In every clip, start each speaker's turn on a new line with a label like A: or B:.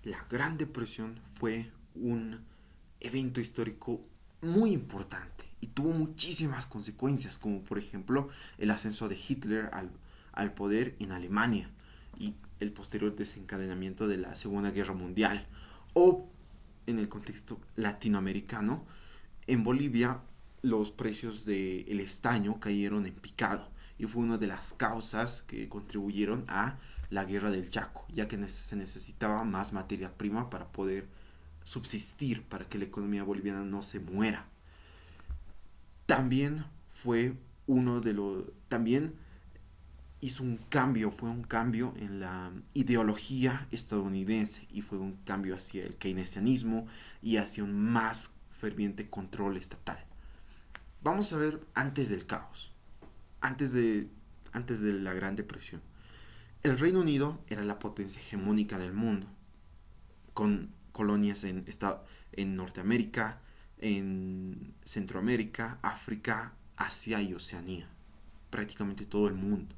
A: La Gran Depresión fue un evento histórico muy importante y tuvo muchísimas consecuencias, como por ejemplo el ascenso de Hitler al poder en Alemania y el posterior desencadenamiento de la Segunda Guerra Mundial. O en el contexto latinoamericano, en Bolivia los precios del estaño cayeron en picado y fue una de las causas que contribuyeron a la guerra del Chaco, ya que se necesitaba más materia prima para poder subsistir, para que la economía boliviana no se muera. También fue uno de los... También hizo un cambio, fue un cambio en la ideología estadounidense y fue un cambio hacia el keynesianismo y hacia un más ferviente control estatal. Vamos a ver antes del caos, antes de, antes de la Gran Depresión. El Reino Unido era la potencia hegemónica del mundo, con colonias en Norteamérica, en Centroamérica, África, Asia y Oceanía. Prácticamente todo el mundo.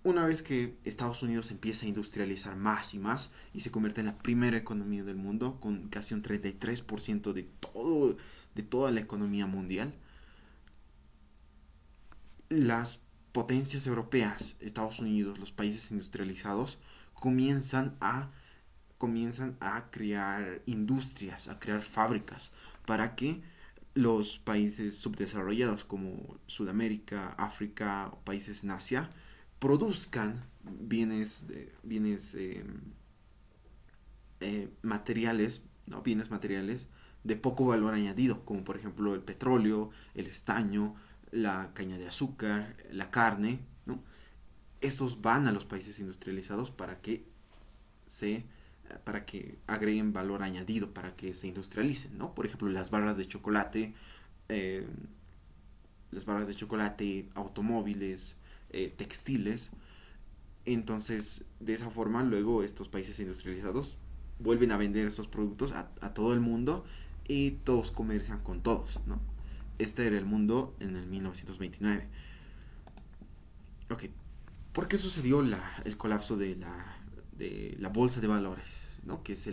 A: Una vez que Estados Unidos empieza a industrializar más y más y se convierte en la primera economía del mundo con casi un 33% de toda la economía mundial, las potencias europeas, Estados Unidos, los países industrializados, comienzan a, comienzan a crear industrias, a crear fábricas para que los países subdesarrollados como Sudamérica, África o países en Asia produzcan materiales, ¿no? Bienes materiales de poco valor añadido, como por ejemplo el petróleo, el estaño, la caña de azúcar, la carne, ¿no? Estos van a los países industrializados se para que agreguen valor añadido, para que se industrialicen, ¿no? Por ejemplo, eh, las barras de chocolate, automóviles, textiles. Entonces, de esa forma, luego estos países industrializados vuelven a vender estos productos a todo el mundo y todos comercian con todos, ¿no? Este era el mundo en el 1929. Ok, ¿por qué sucedió el colapso de la bolsa de valores, ¿no? Que es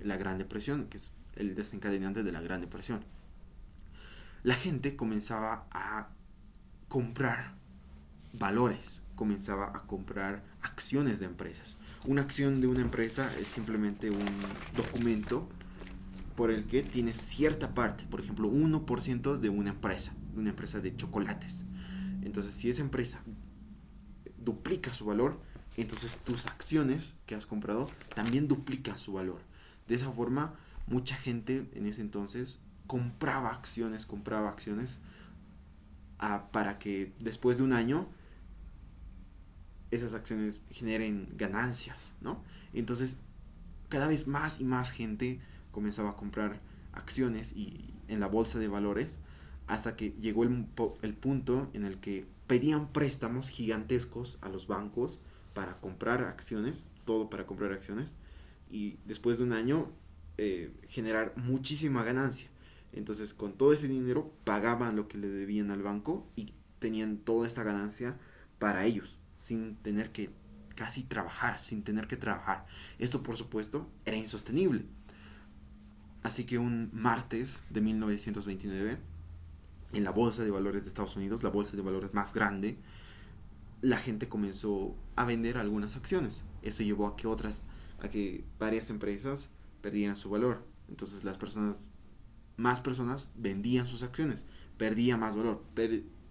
A: la Gran Depresión, que es el desencadenante de la Gran Depresión? La gente comenzaba a comprar valores, comenzaba a comprar acciones de empresas. Una acción de una empresa es simplemente un documento por el que tienes cierta parte, por ejemplo, 1% de una empresa de chocolates. Entonces, si esa empresa duplica su valor, entonces tus acciones que has comprado también duplican su valor. De esa forma, mucha gente en ese entonces compraba acciones para que después de un año esas acciones generen ganancias, ¿no? Entonces, cada vez más y más gente comenzaba a comprar acciones en la bolsa de valores hasta que llegó el punto en el que pedían préstamos gigantescos a los bancos para comprar acciones, todo para comprar acciones, y después de un año generar muchísima ganancia. Entonces, con todo ese dinero pagaban lo que le debían al banco y tenían toda esta ganancia para ellos, sin tener que casi trabajar, sin tener que trabajar. Esto, por supuesto, era insostenible. Así que un martes de 1929, en la Bolsa de Valores de Estados Unidos, la bolsa de valores más grande, la gente comenzó a vender algunas acciones. Eso llevó a que varias empresas perdieran su valor. Entonces más personas vendían sus acciones, perdían más valor,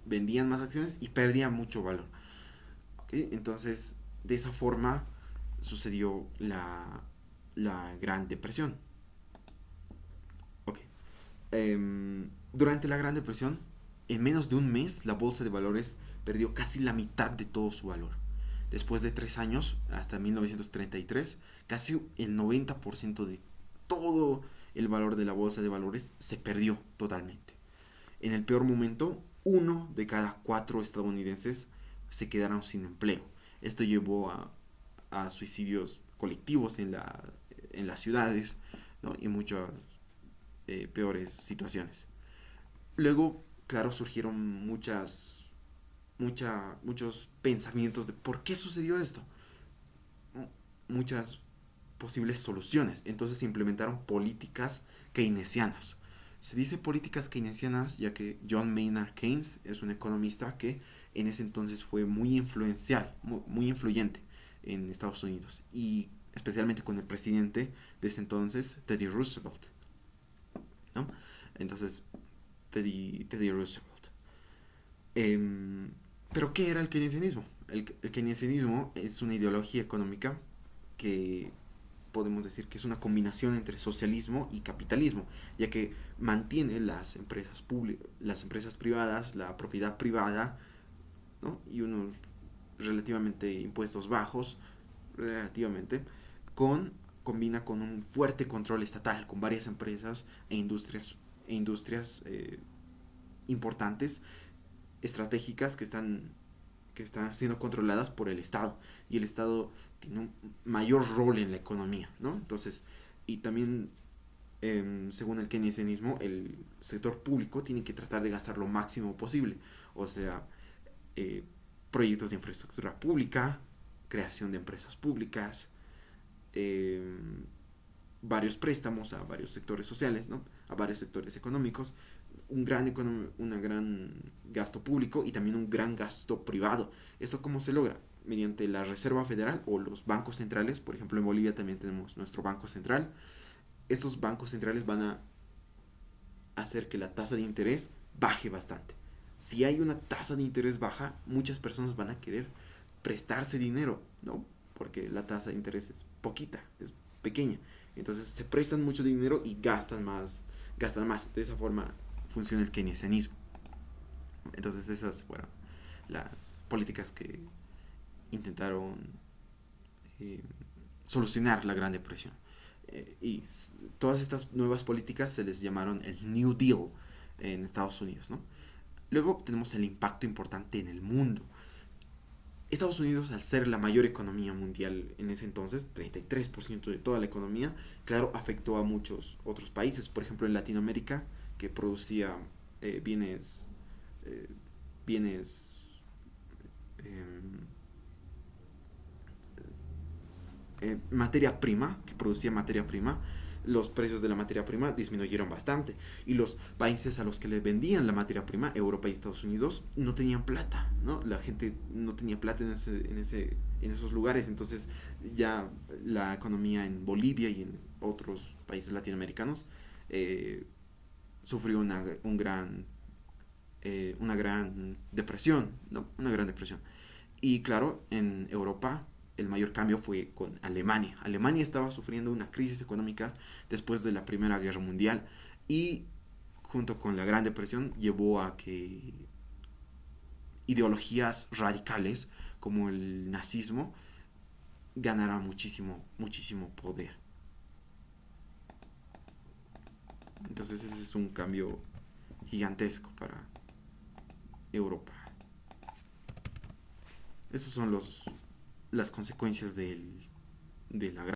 A: vendían más acciones y perdían mucho valor. ¿Okay? Entonces, de esa forma sucedió la Gran Depresión. Okay. Durante la Gran Depresión, en menos de un mes, la bolsa de valores perdió casi la mitad de todo su valor. Después de 3 años, hasta 1933, casi el 90% de todo el valor de la bolsa de valores se perdió totalmente. En el peor momento, 1 de cada 4 estadounidenses se quedaron sin empleo. Esto llevó a suicidios colectivos en las ciudades, ¿no? Y muchas peores situaciones. Luego, claro, surgieron muchos pensamientos de por qué sucedió esto. Muchas posibles soluciones. Entonces se implementaron políticas keynesianas. Se dice políticas keynesianas ya que John Maynard Keynes es un economista que en ese entonces fue muy influencial, muy influyente en Estados Unidos y especialmente con el presidente de ese entonces, Teddy Roosevelt, ¿no? Entonces, Teddy Roosevelt. Em, pero, ¿qué era el keynesianismo? El keynesianismo es una ideología económica que podemos decir que es una combinación entre socialismo y capitalismo, ya que mantiene las empresas privadas, la propiedad privada, ¿no? Y unos relativamente impuestos bajos, relativamente, con combina con un fuerte control estatal, con varias empresas e industrias importantes, estratégicas que están siendo controladas por el Estado. Y el Estado tiene un mayor rol en la economía, ¿no? Entonces, y también, según el keynesianismo, el sector público tiene que tratar de gastar lo máximo posible. O sea, eh, proyectos de infraestructura pública, creación de empresas públicas, eh, varios préstamos a varios sectores sociales, ¿no? A varios sectores económicos, un gran gasto público y también un gran gasto privado. ¿Esto cómo se logra? Mediante la Reserva Federal o los bancos centrales. Por ejemplo, en Bolivia también tenemos nuestro Banco Central. Estos bancos centrales van a hacer que la tasa de interés baje bastante. Si hay una tasa de interés baja, muchas personas van a querer prestarse dinero, ¿no? Porque la tasa de interés es poquita, es pequeña. Entonces se prestan mucho dinero y gastan más, gastan más. De esa forma funciona el keynesianismo. Entonces esas fueron las políticas que intentaron eh, solucionar la Gran Depresión. Y todas estas nuevas políticas se les llamaron el New Deal en Estados Unidos, ¿no? Luego tenemos el impacto importante en el mundo. Estados Unidos, al ser la mayor economía mundial en ese entonces, 33% de toda la economía, claro, afectó a muchos otros países. Por ejemplo, en Latinoamérica, que producía bienes, eh, bienes eh, materia prima, que producía materia prima, los precios de la materia prima disminuyeron bastante. Y los países a los que les vendían la materia prima, Europa y Estados Unidos, no tenían plata, ¿no? La gente no tenía plata en esos lugares. Entonces ya la economía en Bolivia y en otros países latinoamericanos eh, sufrió una gran depresión, ¿no? Una gran depresión. Y claro, en Europa el mayor cambio fue con Alemania. Alemania estaba sufriendo una crisis económica después de la Primera Guerra Mundial y junto con la Gran Depresión llevó a que ideologías radicales como el nazismo ganara muchísimo, muchísimo poder. Entonces ese es un cambio gigantesco para Europa. Esas son las consecuencias de la Gran